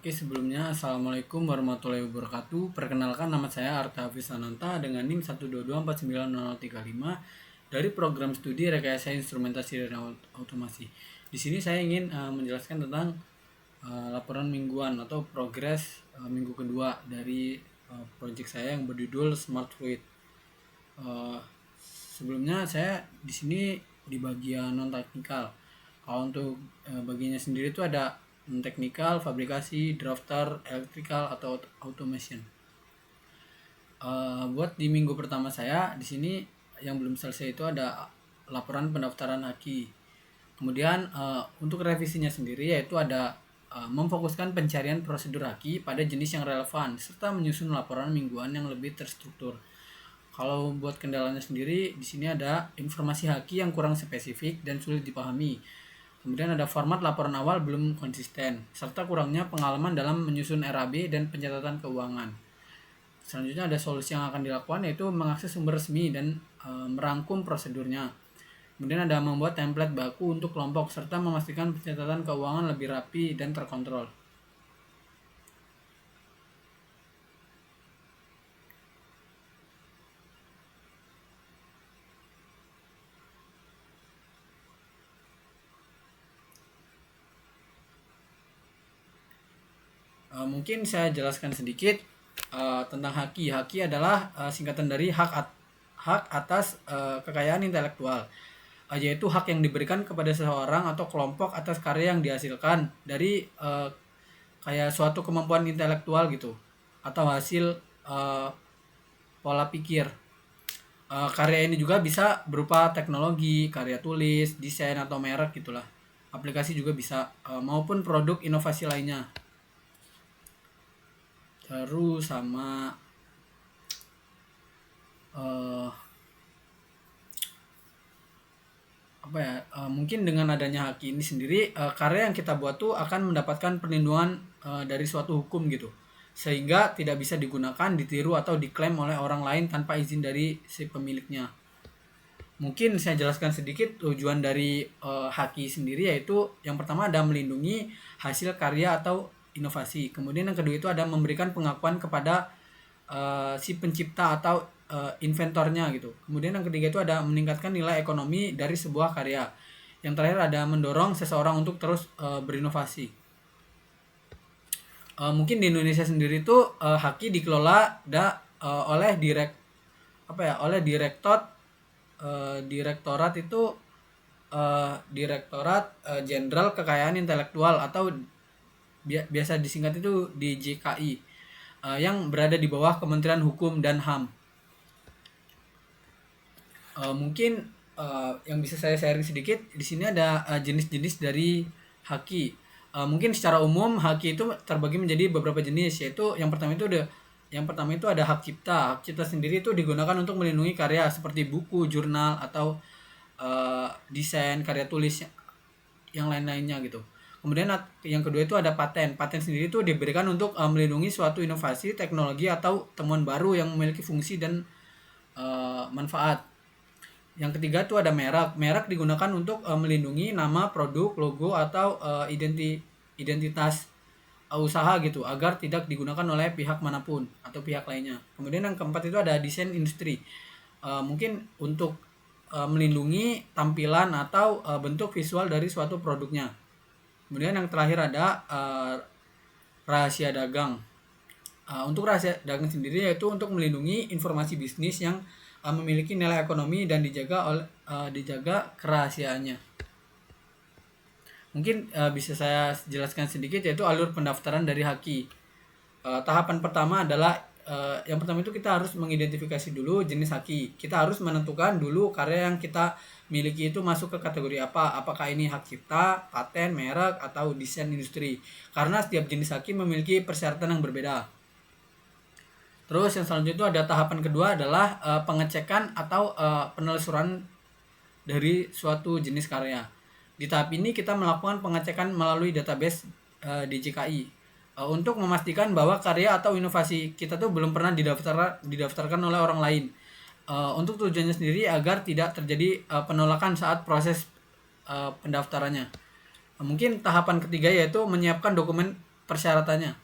Oke, sebelumnya Assalamualaikum warahmatullahi wabarakatuh. Perkenalkan, nama saya Arta Hafisananta dengan NIM 122490035 dari program studi Rekayasa Instrumentasi dan Automasi. Di sini saya ingin menjelaskan tentang laporan mingguan atau progres minggu kedua dari proyek saya yang berjudul Smart Fluid. Sebelumnya saya di sini di bagian non teknikal. Kalau untuk bagiannya sendiri itu ada teknikal, fabrikasi, drafter, electrical atau automation. Buat di minggu pertama saya di sini yang belum selesai itu ada laporan pendaftaran haki. Kemudian untuk revisinya sendiri yaitu ada memfokuskan pencarian prosedur haki pada jenis yang relevan serta menyusun laporan mingguan yang lebih terstruktur. Kalau buat kendalanya sendiri di sini ada informasi haki yang kurang spesifik dan sulit dipahami. Kemudian ada format laporan awal belum konsisten serta kurangnya pengalaman dalam menyusun RAB dan pencatatan keuangan. Selanjutnya ada solusi yang akan dilakukan yaitu mengakses sumber resmi dan merangkum prosedurnya. Kemudian ada membuat template baku untuk kelompok serta memastikan pencatatan keuangan lebih rapi dan terkontrol. Mungkin saya jelaskan sedikit tentang haki. Haki adalah singkatan dari hak atas kekayaan intelektual, yaitu hak yang diberikan kepada seseorang atau kelompok atas karya yang dihasilkan dari kayak suatu kemampuan intelektual gitu atau hasil pola pikir. Karya ini juga bisa berupa teknologi, karya tulis, desain atau merek gitulah. Aplikasi juga bisa maupun produk inovasi lainnya. Terus sama mungkin dengan adanya haki ini sendiri karya yang kita buat tuh akan mendapatkan perlindungan dari suatu hukum gitu, sehingga tidak bisa digunakan, ditiru atau diklaim oleh orang lain tanpa izin dari si pemiliknya. Mungkin saya jelaskan sedikit tujuan dari haki sendiri, yaitu yang pertama ada melindungi hasil karya atau inovasi. Kemudian yang kedua itu ada memberikan pengakuan kepada si pencipta atau inventornya gitu. Kemudian yang ketiga itu ada meningkatkan nilai ekonomi dari sebuah karya. Yang terakhir ada mendorong seseorang untuk terus berinovasi. Mungkin di Indonesia sendiri itu haki dikelola oleh direktorat itu Direktorat Jenderal Kekayaan Intelektual atau biasa disingkat itu DJKI, yang berada di bawah Kementerian Hukum dan HAM. Mungkin yang bisa saya sharing sedikit di sini ada jenis-jenis dari haki. Mungkin secara umum haki itu terbagi menjadi beberapa jenis, yaitu yang pertama itu ada hak cipta. Hak cipta sendiri itu digunakan untuk melindungi karya seperti buku, jurnal atau desain, karya tulis yang lain-lainnya gitu. Kemudian yang kedua itu ada paten. Paten sendiri itu diberikan untuk melindungi suatu inovasi, teknologi atau temuan baru yang memiliki fungsi dan manfaat. Yang ketiga itu ada merek. Merek digunakan untuk melindungi nama, produk, logo atau identitas usaha gitu agar tidak digunakan oleh pihak manapun atau pihak lainnya. Kemudian yang keempat itu ada desain industri. Mungkin untuk melindungi tampilan atau bentuk visual dari suatu produknya. Kemudian yang terakhir ada rahasia dagang. Untuk rahasia dagang sendiri yaitu untuk melindungi informasi bisnis yang memiliki nilai ekonomi dan dijaga kerahasiaannya. Mungkin bisa saya jelaskan sedikit yaitu alur pendaftaran dari haki. Tahapan pertama adalah yang pertama itu kita harus mengidentifikasi dulu jenis haki. Kita harus menentukan dulu karya yang kita miliki itu masuk ke kategori apa. Apakah ini hak cipta, paten, merek, atau desain industri. Karena setiap jenis haki memiliki persyaratan yang berbeda. Terus yang selanjutnya itu ada tahapan kedua adalah pengecekan atau penelusuran dari suatu jenis karya. Di tahap ini kita melakukan pengecekan melalui database DJKI untuk memastikan bahwa karya atau inovasi kita tuh belum pernah didaftarkan oleh orang lain. Untuk tujuannya sendiri agar tidak terjadi penolakan saat proses pendaftarannya. Mungkin tahapan ketiga yaitu menyiapkan dokumen persyaratannya.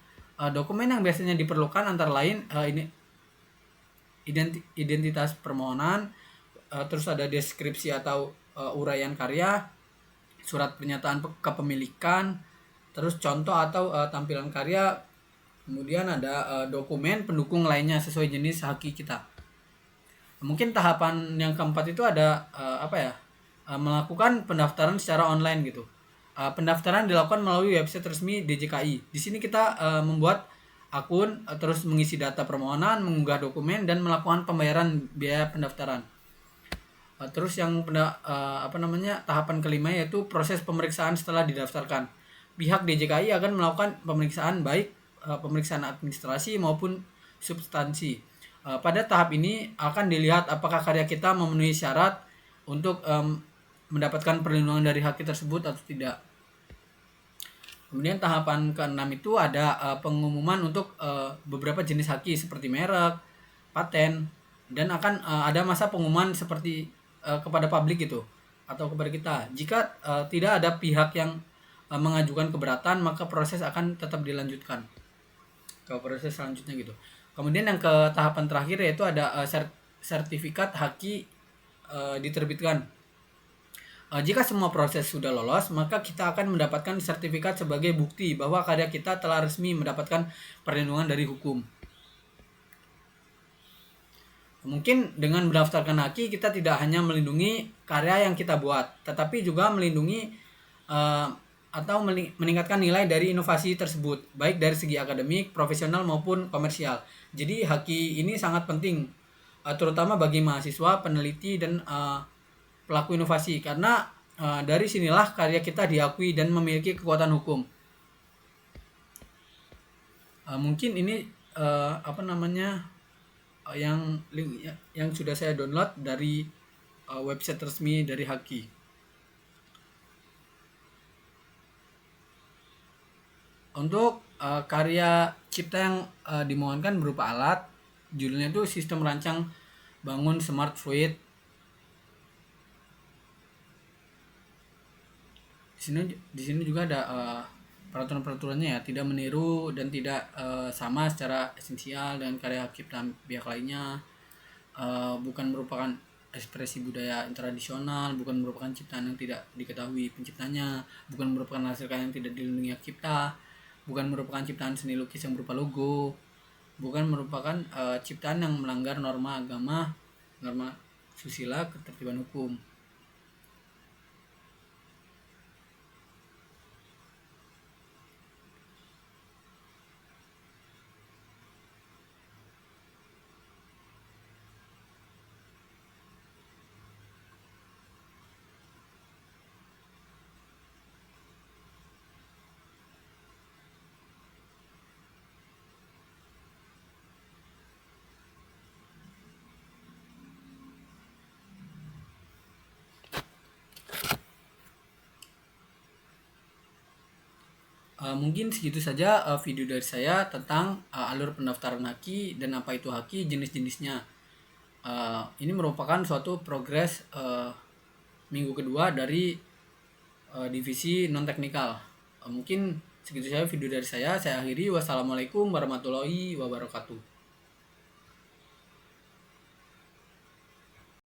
Dokumen yang biasanya diperlukan antara lain ini identitas permohonan, terus ada deskripsi atau uraian karya, surat pernyataan kepemilikan, terus contoh atau tampilan karya, kemudian ada dokumen pendukung lainnya sesuai jenis haki kita. Mungkin tahapan yang keempat itu ada melakukan pendaftaran secara online gitu. Pendaftaran dilakukan melalui website resmi DJKI. Di sini kita membuat akun, terus mengisi data permohonan, mengunggah dokumen, dan melakukan pembayaran biaya pendaftaran. Terus yang tahapan kelima yaitu proses pemeriksaan setelah didaftarkan. Pihak DJKI akan melakukan pemeriksaan baik pemeriksaan administrasi maupun substansi. Pada tahap ini akan dilihat apakah karya kita memenuhi syarat untuk mendapatkan perlindungan dari hak tersebut atau tidak. Kemudian tahapan keenam itu ada pengumuman untuk beberapa jenis haki seperti merek, paten, dan akan ada masa pengumuman seperti kepada publik gitu atau kepada kita. Jika tidak ada pihak yang mengajukan keberatan, maka proses akan tetap dilanjutkan ke proses selanjutnya gitu. Kemudian yang ke tahapan terakhir yaitu ada sertifikat haki diterbitkan. Jika semua proses sudah lolos, maka kita akan mendapatkan sertifikat sebagai bukti bahwa karya kita telah resmi mendapatkan perlindungan dari hukum. Mungkin dengan mendaftarkan haki kita tidak hanya melindungi karya yang kita buat, tetapi juga melindungi atau meningkatkan nilai dari inovasi tersebut, baik dari segi akademik, profesional maupun komersial. Jadi haki ini sangat penting, terutama bagi mahasiswa, peneliti, dan pelaku inovasi, karena dari sinilah karya kita diakui dan memiliki kekuatan hukum. Mungkin ini yang sudah saya download dari website resmi dari haki. Untuk karya cipta yang dimohonkan berupa alat, judulnya itu sistem rancang bangun smart fluid. Di sini juga ada peraturan-peraturannya ya, tidak meniru dan tidak sama secara esensial dengan karya ciptaan pihak lainnya, bukan merupakan ekspresi budaya tradisional, bukan merupakan ciptaan yang tidak diketahui penciptanya, bukan merupakan hasil karya yang tidak dilindungi hak cipta, bukan merupakan ciptaan seni lukis yang berupa logo, bukan merupakan ciptaan yang melanggar norma agama, norma susila, ketertiban hukum. Mungkin segitu saja video dari saya tentang alur pendaftaran haki dan apa itu haki, jenis-jenisnya. Ini merupakan suatu progres minggu kedua dari divisi non teknikal. Mungkin segitu saja video dari saya akhiri. Wassalamualaikum warahmatullahi wabarakatuh.